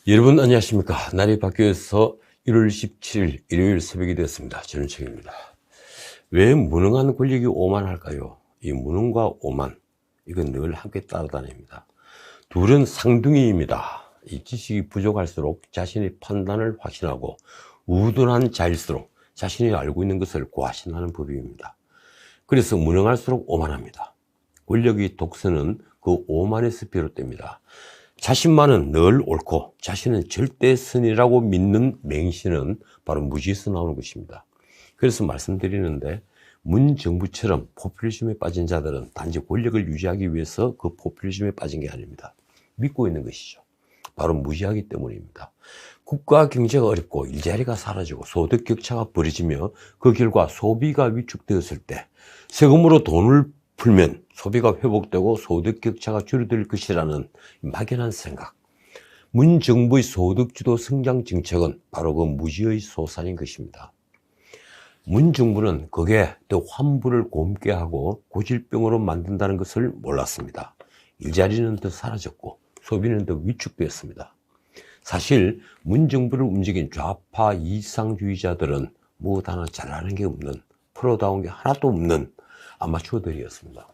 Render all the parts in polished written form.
여러분 안녕하십니까. 날이 바뀌어서 1월 17일 일요일 새벽이 되었습니다. 저는 책입니다. 왜 무능한 권력이 오만할까요? 이 무능과 오만, 이건 늘 함께 따라다닙니다. 둘은 쌍둥이입니다. 이 지식이 부족할수록 자신의 판단을 확신하고 우둔한 자일수록 자신이 알고 있는 것을 과신하는 법입니다. 그래서 무능할수록 오만합니다. 권력의 독선은 그 오만에서 비롯됩니다. 자신만은 늘 옳고 자신은 절대 선이라고 믿는 맹신은 바로 무지에서 나오는 것입니다. 그래서 말씀드리는데, 문정부처럼 포퓰리즘에 빠진 자들은 단지 권력을 유지하기 위해서 그 포퓰리즘에 빠진 게 아닙니다. 믿고 있는 것이죠. 바로 무지하기 때문입니다. 국가 경제가 어렵고 일자리가 사라지고 소득 격차가 벌어지며 그 결과 소비가 위축되었을 때 세금으로 돈을 풀면 소비가 회복되고 소득 격차가 줄어들 것이라는 막연한 생각. 문정부의 소득주도 성장 정책은 바로 그 무지의 소산인 것입니다. 문정부는 그게 더 환부를 곪게 하고 고질병으로 만든다는 것을 몰랐습니다. 일자리는 더 사라졌고 소비는 더 위축되었습니다. 사실 문정부를 움직인 좌파 이상주의자들은 무엇 하나 잘하는 게 없는, 프로다운 게 하나도 없는 아마추어들이었습니다.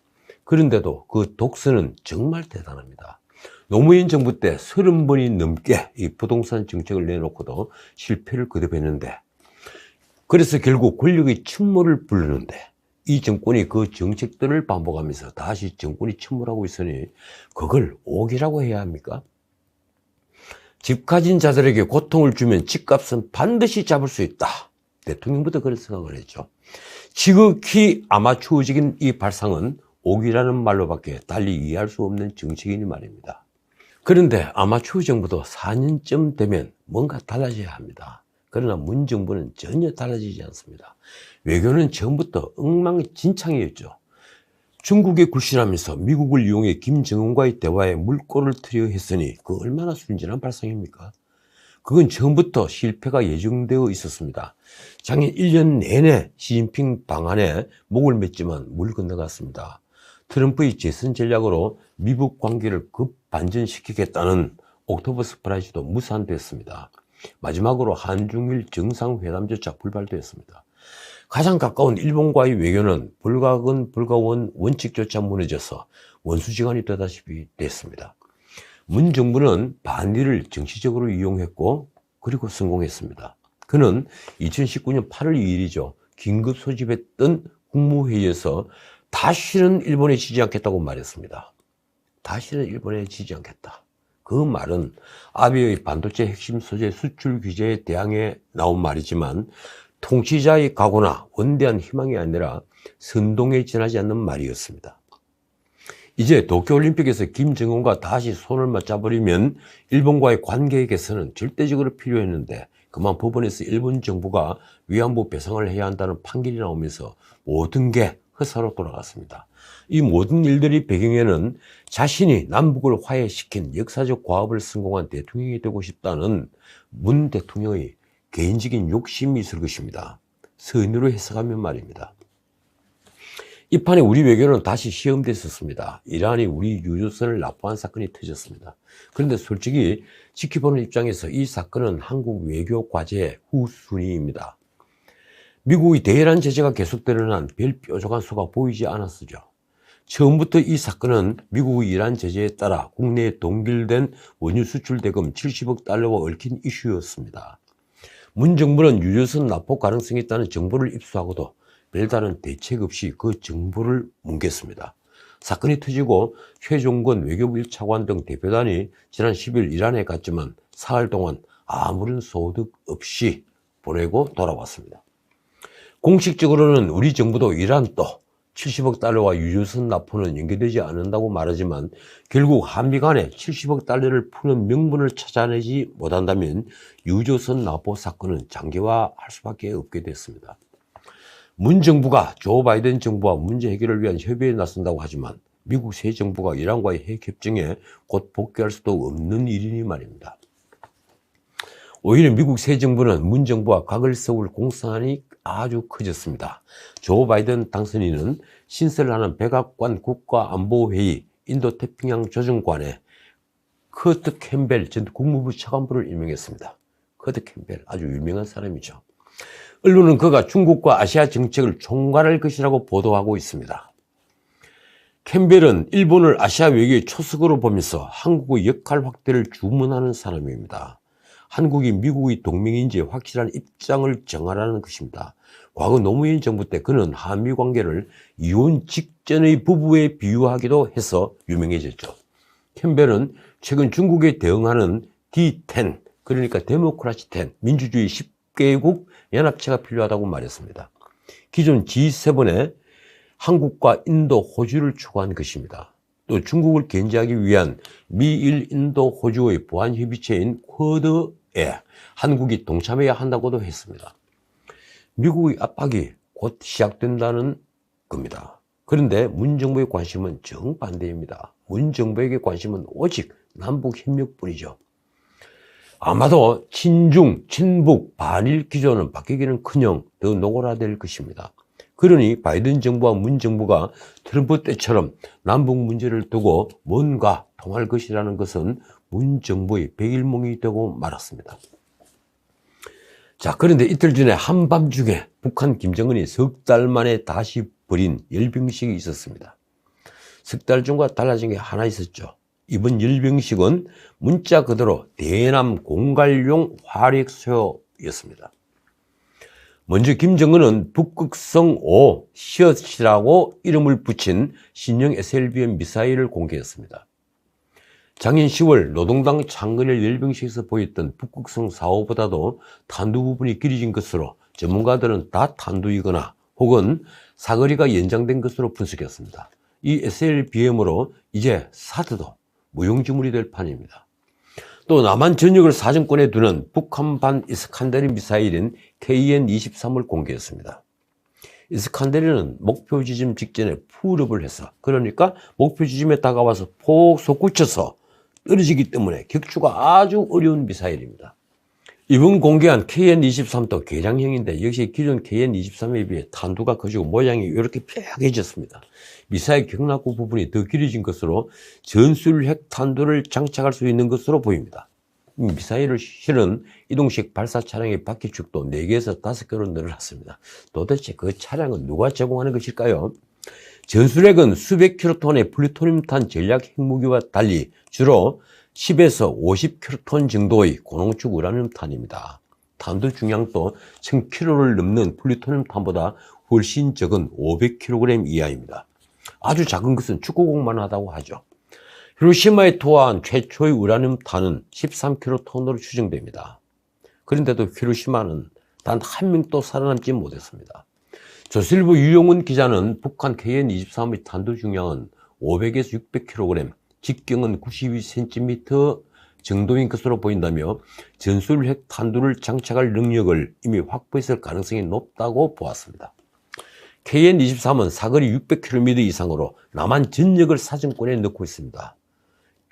그런데도 그 독서는 정말 대단합니다. 노무현 정부 때 30번이 넘게 이 부동산 정책을 내놓고도 실패를 거듭했는데, 그래서 결국 권력의 침몰을 부르는데, 이 정권이 그 정책들을 반복하면서 다시 정권이 침몰하고 있으니 그걸 오기라고 해야 합니까? 집 가진 자들에게 고통을 주면 집값은 반드시 잡을 수 있다. 대통령부터 그런 생각을 했죠. 지극히 아마추어적인 이 발상은 오기라는 말로밖에 달리 이해할 수 없는 정책이니 말입니다. 그런데 아마추어 정부도 4년쯤 되면 뭔가 달라져야 합니다. 그러나 문 정부는 전혀 달라지지 않습니다. 외교는 처음부터 엉망진창이었죠. 중국에 굴신하면서 미국을 이용해 김정은과의 대화에 물꼬를 트려 했으니 그 얼마나 순진한 발상입니까? 그건 처음부터 실패가 예정되어 있었습니다. 작년 1년 내내 시진핑 방안에 목을 맸지만 물 건너갔습니다. 트럼프의 재선 전략으로 미국 관계를 급반전시키겠다는 옥토버 서프라이즈도 무산됐습니다. 마지막으로 한중일 정상회담조차 불발되었습니다. 가장 가까운 일본과의 외교는 불가원 원칙조차 무너져서 원수지간이 되다시피 됐습니다. 문 정부는 반리를 정치적으로 이용했고 그리고 성공했습니다. 그는 2019년 8월 2일이죠. 긴급 소집했던 국무회의에서 다시는 일본에 지지 않겠다고 말했습니다. 다시는 일본에 지지 않겠다. 그 말은 아베의 반도체 핵심 소재 수출 규제에 대항해 나온 말이지만 통치자의 각오나 원대한 희망이 아니라 선동에 지나지 않는 말이었습니다. 이제 도쿄올림픽에서 김정은과 다시 손을 맞잡으려면 일본과의 관계 개선은 절대적으로 필요했는데, 그만 법원에서 일본 정부가 위안부 배상을 해야 한다는 판결이 나오면서 모든 게 허사로 돌아갔습니다. 이 모든 일들이 배경에는 자신이 남북을 화해시킨 역사적 과업을 성공한 대통령이 되고 싶다는 문 대통령의 개인적인 욕심이 있을 것입니다. 선의로 해석하면 말입니다. 이 판에 우리 외교는 다시 시험됐었습니다. 이란이 우리 유조선을 납부한 사건이 터졌습니다. 그런데 솔직히 지켜보는 입장에서 이 사건은 한국 외교 과제의 후순위입니다. 미국의 대이란 제재가 계속되는 한 별 뾰족한 수가 보이지 않았었죠. 처음부터 이 사건은 미국의 이란 제재에 따라 국내에 동결된 원유 수출 대금 70억 달러와 얽힌 이슈였습니다. 문 정부는 유조선 납포 가능성이 있다는 정보를 입수하고도 별다른 대책 없이 그 정보를 뭉갰습니다. 사건이 터지고 최종건 외교부 1차관 등 대표단이 지난 10일 이란에 갔지만 사흘 동안 아무런 소득 없이 보내고 돌아왔습니다. 공식적으로는 우리 정부도 이란 또 70억 달러와 유조선 납포는 연계되지 않는다고 말하지만 결국 한미 간에 70억 달러를 푸는 명분을 찾아내지 못한다면 유조선 납포 사건은 장기화할 수밖에 없게 됐습니다. 문 정부가 조 바이든 정부와 문제 해결을 위한 협의에 나선다고 하지만 미국 새 정부가 이란과의 핵 협정에 곧 복귀할 수도 없는 일이니 말입니다. 오히려 미국 새 정부는 문 정부와 각을 세울 공산이 아주 커졌습니다. 조 바이든 당선인은 신설을 하는 백악관 국가안보회의 인도태평양 조정관에 커트 캠벨 전 국무부 차관보를 임명했습니다. 커트 캠벨 아주 유명한 사람이죠. 언론은 그가 중국과 아시아 정책을 총괄할 것이라고 보도하고 있습니다. 캠벨은 일본을 아시아 외교의 초석으로 보면서 한국의 역할 확대를 주문하는 사람입니다. 한국이 미국의 동맹인지 확실한 입장을 정하라는 것입니다. 과거 노무현 정부 때 그는 한미 관계를 이혼 직전의 부부에 비유하기도 해서 유명해졌죠. 캠벨은 최근 중국에 대응하는 D10, 그러니까 데모크라시 10, 민주주의 10개국 연합체가 필요하다고 말했습니다. 기존 G7에 한국과 인도, 호주를 추구한 것입니다. 또 중국을 견제하기 위한 미일, 인도, 호주의 보안협의체인 쿼드에 한국이 동참해야 한다고도 했습니다. 미국의 압박이 곧 시작된다는 겁니다. 그런데 문 정부의 관심은 정반대입니다. 문 정부에게 관심은 오직 남북협력뿐이죠. 아마도 친중, 친북, 반일 기조는 바뀌기는커녕 더 노골화될 것입니다. 그러니 바이든 정부와 문 정부가 트럼프 때처럼 남북 문제를 두고 뭔가 통할 것이라는 것은 문 정부의 백일몽이 되고 말았습니다. 자, 그런데 이틀 전에 한밤중에 북한 김정은이 석 달 만에 다시 벌인 열병식이 있었습니다. 석 달 전과 달라진 게 하나 있었죠. 이번 열병식은 문자 그대로 대남 공갈용 화력소였습니다. 먼저 김정은은 북극성 5 시엇이라고 이름을 붙인 신형 SLBM 미사일을 공개했습니다. 작년 10월 노동당 창건일 열병식에서 보였던 북극성 4호보다도 탄두 부분이 길어진 것으로 전문가들은 다 탄두이거나 혹은 사거리가 연장된 것으로 분석했습니다. 이 SLBM으로 이제 사드도 무용지물이 될 판입니다. 또 남한 전역을 사정권에 두는 북한판 이스칸데르 미사일인 KN-23을 공개했습니다. 이스칸데르는 목표 지점 직전에 풀업을 해서, 그러니까 목표 지점에 다가와서 폭 솟구쳐서 떨어지기 때문에 격추가 아주 어려운 미사일입니다. 이번 공개한 KN-23도 개량형인데 역시 기존 KN-23에 비해 탄두가 커지고 모양이 이렇게 폐하게졌습니다. 미사일 경납구 부분이 더 길어진 것으로 전술 핵탄두를 장착할 수 있는 것으로 보입니다. 미사일을 실은 이동식 발사 차량의 바퀴축도 4개에서 5개로 늘어났습니다. 도대체 그 차량은 누가 제공하는 것일까요? 전술핵은 수백 킬로톤의 플루토늄탄 전략 핵무기와 달리 주로 10에서 50킬로톤 정도의 고농축 우라늄탄입니다. 탄두 중량도 1000kg를 넘는 플루토늄탄보다 훨씬 적은 500kg 이하입니다. 아주 작은 것은 축구공만 하다고 하죠. 히로시마에 투하한 최초의 우라늄탄은 13킬로톤으로 추정됩니다. 그런데도 히로시마는 단 한 명도 살아남지 못했습니다. 조선일보 유용훈 기자는 북한 KN-23의 탄두 중량은 500에서 600kg, 직경은 92cm 정도인 것으로 보인다며 전술 핵 탄두를 장착할 능력을 이미 확보했을 가능성이 높다고 보았습니다. KN-23은 사거리 600km 이상으로 남한 전역을 사정권에 넣고 있습니다.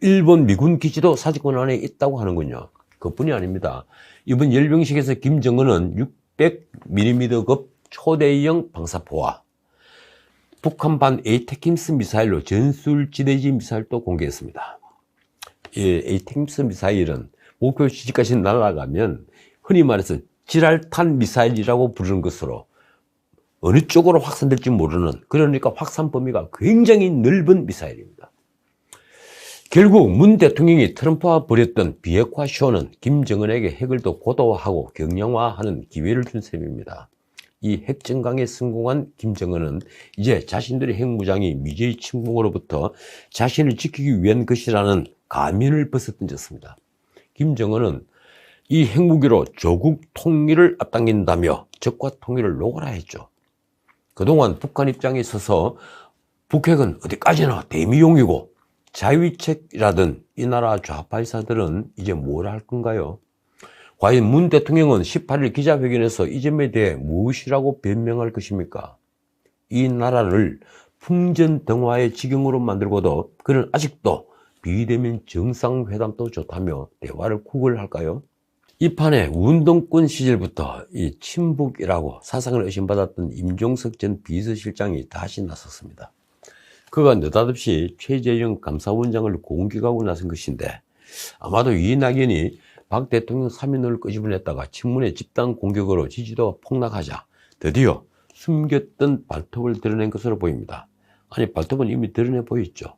일본 미군 기지도 사정권 안에 있다고 하는군요. 그뿐이 아닙니다. 이번 열병식에서 김정은은 600mm급 초대형 방사포와 북한판 에이테킴스 미사일로 전술지대지 미사일도 공개했습니다. 이 에이테킴스 미사일은 목표 지지까지 날아가면 흔히 말해서 지랄탄 미사일이라고 부르는 것으로 어느 쪽으로 확산될지 모르는, 그러니까 확산 범위가 굉장히 넓은 미사일입니다. 결국 문 대통령이 트럼프와 벌였던 비핵화 쇼는 김정은에게 핵을 더 고도화하고 경량화하는 기회를 준 셈입니다. 이 핵정강에 성공한 김정은은 이제 자신들의 핵무장이 미제의 침공으로부터 자신을 지키기 위한 것이라는 가면을 벗어던졌습니다. 김정은은 이 핵무기로 조국 통일을 앞당긴다며 적과 통일을 노골화했죠. 그동안 북한 입장에 있어서 북핵은 어디까지나 대미용이고 자위책이라던 이 나라 좌파 인사들은 이제 뭘 할 건가요? 과연 문 대통령은 18일 기자회견에서 이 점에 대해 무엇이라고 변명할 것입니까? 이 나라를 풍전등화의 지경으로 만들고도 그는 아직도 비대면 정상회담도 좋다며 대화를 구걸할까요? 이 판에 운동권 시절부터 이 친북이라고 사상을 의심받았던 임종석 전 비서실장이 다시 나섰습니다. 그가 느닷없이 최재형 감사원장을 공격하고 나선 것인데 아마도 이낙연이 박 대통령 사면을 끄집어냈다가 친문의 집단 공격으로 지지도가 폭락하자 드디어 숨겼던 발톱을 드러낸 것으로 보입니다. 아니, 발톱은 이미 드러내 보였죠.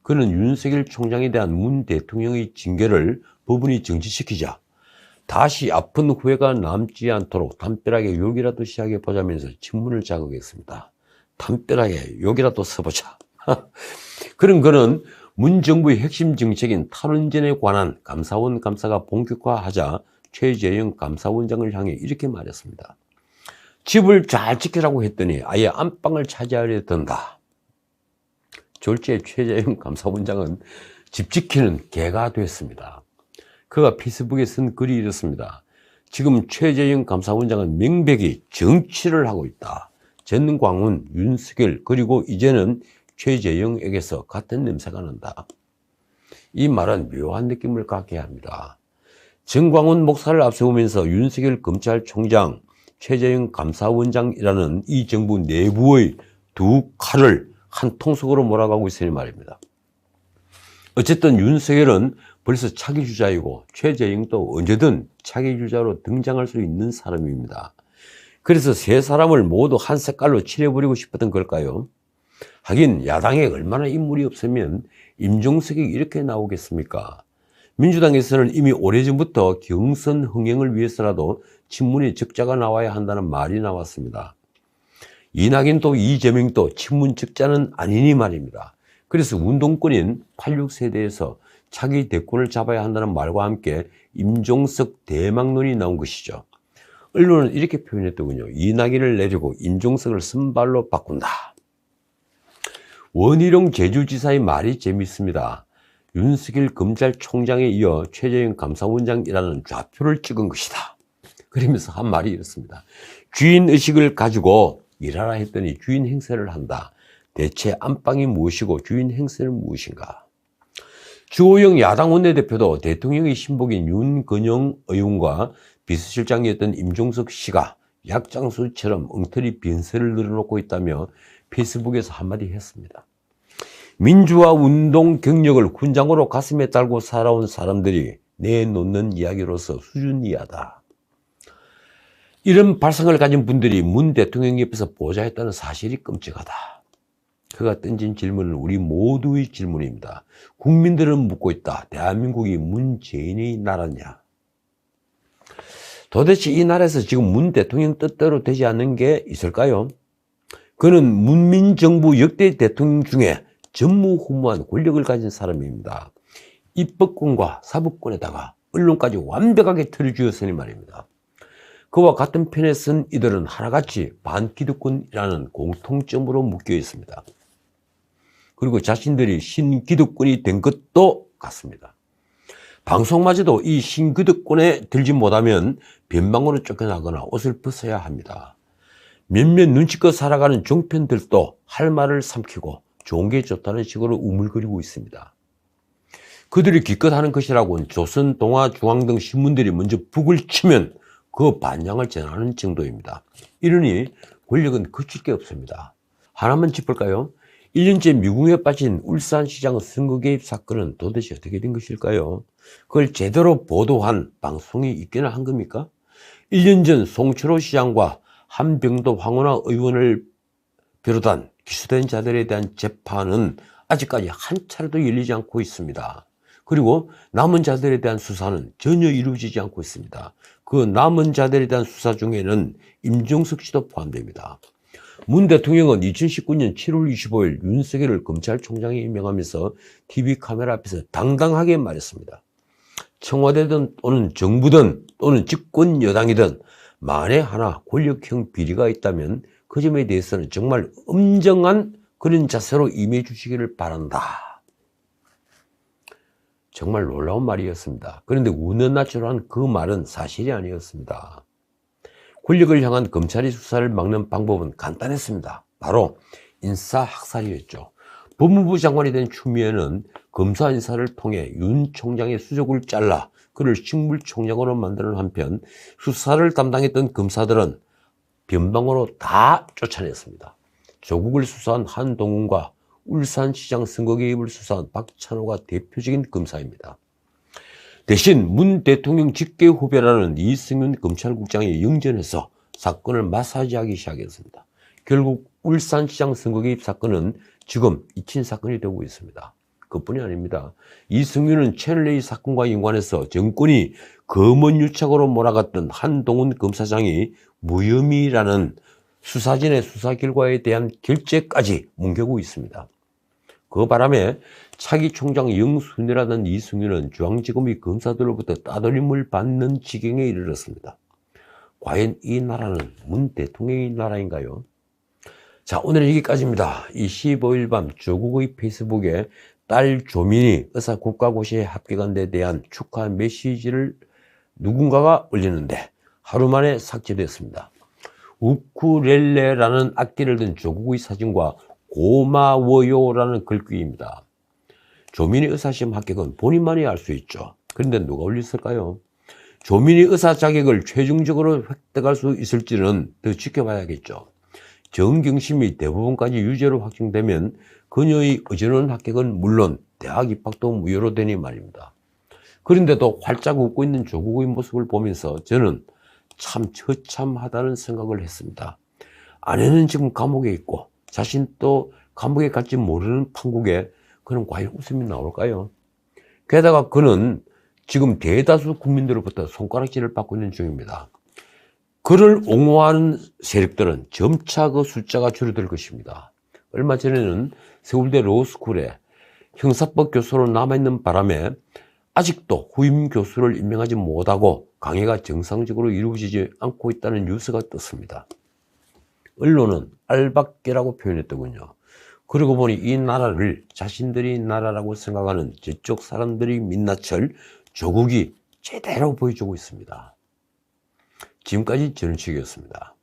그는 윤석열 총장에 대한 문 대통령의 징계를 법원이 정지시키자 다시 아픈 후회가 남지 않도록 담벼락에 욕이라도 시작해보자면서 친문을 자극했습니다. 담벼락에 욕이라도 써보자. 그런 그는 문 정부의 핵심 정책인 탈원전에 관한 감사원 감사가 본격화하자 최재형 감사원장을 향해 이렇게 말했습니다. 집을 잘 지키라고 했더니 아예 안방을 차지하려 든다. 졸지에 최재형 감사원장은 집 지키는 개가 됐습니다. 그가 페이스북에 쓴 글이 이렇습니다. 지금 최재형 감사원장은 명백히 정치를 하고 있다. 전광훈, 윤석열, 그리고 이제는 최재형에게서 같은 냄새가 난다. 이 말은 묘한 느낌을 갖게 합니다. 전광훈 목사를 앞세우면서 윤석열 검찰총장, 최재형 감사원장이라는 이 정부 내부의 두 칼을 한 통속으로 몰아가고 있으니 말입니다. 어쨌든 윤석열은 벌써 차기 주자이고 최재형도 언제든 차기 주자로 등장할 수 있는 사람입니다. 그래서 세 사람을 모두 한 색깔로 칠해버리고 싶었던 걸까요? 하긴 야당에 얼마나 인물이 없으면 임종석이 이렇게 나오겠습니까? 민주당에서는 이미 오래전부터 경선 흥행을 위해서라도 친문의 적자가 나와야 한다는 말이 나왔습니다. 이낙연도 이재명도 친문 적자는 아니니 말입니다. 그래서 운동권인 86세대에서 차기 대권을 잡아야 한다는 말과 함께 임종석 대망론이 나온 것이죠. 언론은 이렇게 표현했더군요. 이낙연을 내리고 임종석을 선발로 바꾼다. 원희룡 제주지사의 말이 재밌습니다. 윤석열 검찰총장에 이어 최재형 감사원장이라는 좌표를 찍은 것이다. 그러면서 한 말이 이렇습니다. 주인의식을 가지고 일하라 했더니 주인 행세를 한다. 대체 안방이 무엇이고 주인 행세는 무엇인가? 주호영 야당 원내대표도 대통령의 신복인 윤건영 의원과 비서실장이었던 임종석 씨가 약장수처럼 엉터리 빈세를 늘어놓고 있다며 페이스북에서 한마디 했습니다. 민주화 운동 경력을 군장으로 가슴에 달고 살아온 사람들이 내놓는 이야기로서 수준 이하다. 이런 발상을 가진 분들이 문 대통령 옆에서 보좌했다는 사실이 끔찍하다. 그가 던진 질문은 우리 모두의 질문입니다. 국민들은 묻고 있다. 대한민국이 문재인의 나라냐? 도대체 이 나라에서 지금 문 대통령 뜻대로 되지 않는 게 있을까요? 그는 문민정부 역대 대통령 중에 전무후무한 권력을 가진 사람입니다. 입법권과 사법권에다가 언론까지 완벽하게 틀을 쥐었으니 말입니다. 그와 같은 편에 쓴 이들은 하나같이 반기득권이라는 공통점으로 묶여 있습니다. 그리고 자신들이 신기득권이 된 것도 같습니다. 방송마저도 이 신기득권에 들지 못하면 변방으로 쫓겨나거나 옷을 벗어야 합니다. 몇몇 눈치껏 살아가는 종편들도 할 말을 삼키고 좋은 게 좋다는 식으로 우물거리고 있습니다. 그들이 기껏 하는 것이라고는 조선, 동아, 중앙 등 신문들이 먼저 북을 치면 그 반향을 전하는 정도입니다. 이러니 권력은 그칠 게 없습니다. 하나만 짚을까요? 1년째 미궁에 빠진 울산시장 선거 개입 사건은 도대체 어떻게 된 것일까요? 그걸 제대로 보도한 방송이 있기는 한 겁니까? 1년 전 송철호 시장과 한병도 황운하 의원을 비롯한 기소된 자들에 대한 재판은 아직까지 한 차례도 열리지 않고 있습니다. 그리고 남은 자들에 대한 수사는 전혀 이루어지지 않고 있습니다. 그 남은 자들에 대한 수사 중에는 임종석 씨도 포함됩니다. 문 대통령은 2019년 7월 25일 윤석열을 검찰총장에 임명하면서 TV 카메라 앞에서 당당하게 말했습니다. 청와대든 또는 정부든 또는 집권 여당이든 만에 하나 권력형 비리가 있다면 그 점에 대해서는 정말 엄정한 그런 자세로 임해 주시기를 바란다. 정말 놀라운 말이었습니다. 그런데 우너나처럼 그 말은 사실이 아니었습니다. 권력을 향한 검찰의 수사를 막는 방법은 간단했습니다. 바로 인사학살이었죠. 법무부 장관이 된 추미애는 검사 인사를 통해 윤 총장의 수족을 잘라 그를 식물총장으로 만드는 한편 수사를 담당했던 검사들은 변방으로 다 쫓아냈습니다. 조국을 수사한 한동훈과 울산시장 선거 개입을 수사한 박찬호가 대표적인 검사입니다. 대신 문 대통령 직계 후배라는 이승윤 검찰국장이 영전해서 사건을 마사지하기 시작했습니다. 결국 울산시장 선거 개입 사건은 지금 잊힌 사건이 되고 있습니다. 그뿐이 아닙니다. 이승윤은 채널A 사건과 연관해서 정권이 검언 유착으로 몰아갔던 한동훈 검사장이 무혐의라는 수사진의 수사 결과에 대한 결재까지 뭉개고 있습니다. 그 바람에 차기 총장 영순위라는 이승윤은 중앙지검이 검사들로부터 따돌림을 받는 지경에 이르렀습니다. 과연 이 나라는 문 대통령의 나라인가요? 자, 오늘은 여기까지입니다. 이 15일 밤 조국의 페이스북에 딸 조민이 의사 국가고시에 합격한 데 대한 축하 메시지를 누군가가 올리는데 하루 만에 삭제됐습니다. 우쿨렐레라는 악기를 든 조국의 사진과 고마워요라는 글귀입니다. 조민이 의사시험 합격은 본인만이 알 수 있죠. 그런데 누가 올렸을까요? 조민이 의사 자격을 최종적으로 획득할 수 있을지는 더 지켜봐야겠죠. 정경심이 대부분까지 유죄로 확정되면 그녀의 의전원 합격은 물론 대학 입학도 무효로 되니 말입니다. 그런데도 활짝 웃고 있는 조국의 모습을 보면서 저는 참 처참하다는 생각을 했습니다. 아내는 지금 감옥에 있고 자신 또 감옥에 갈지 모르는 판국에 그는 과연 웃음이 나올까요? 게다가 그는 지금 대다수 국민들로부터 손가락질을 받고 있는 중입니다. 그를 옹호하는 세력들은 점차 그 숫자가 줄어들 것입니다. 얼마 전에는 서울대 로스쿨에 형사법 교수로 남아있는 바람에 아직도 후임 교수를 임명하지 못하고 강의가 정상적으로 이루어지지 않고 있다는 뉴스가 떴습니다. 언론은 알박계라고 표현했더군요. 그러고 보니 이 나라를 자신들이 나라라고 생각하는 저쪽 사람들이 민낯을 조국이 제대로 보여주고 있습니다. 지금까지 전은식이었습니다.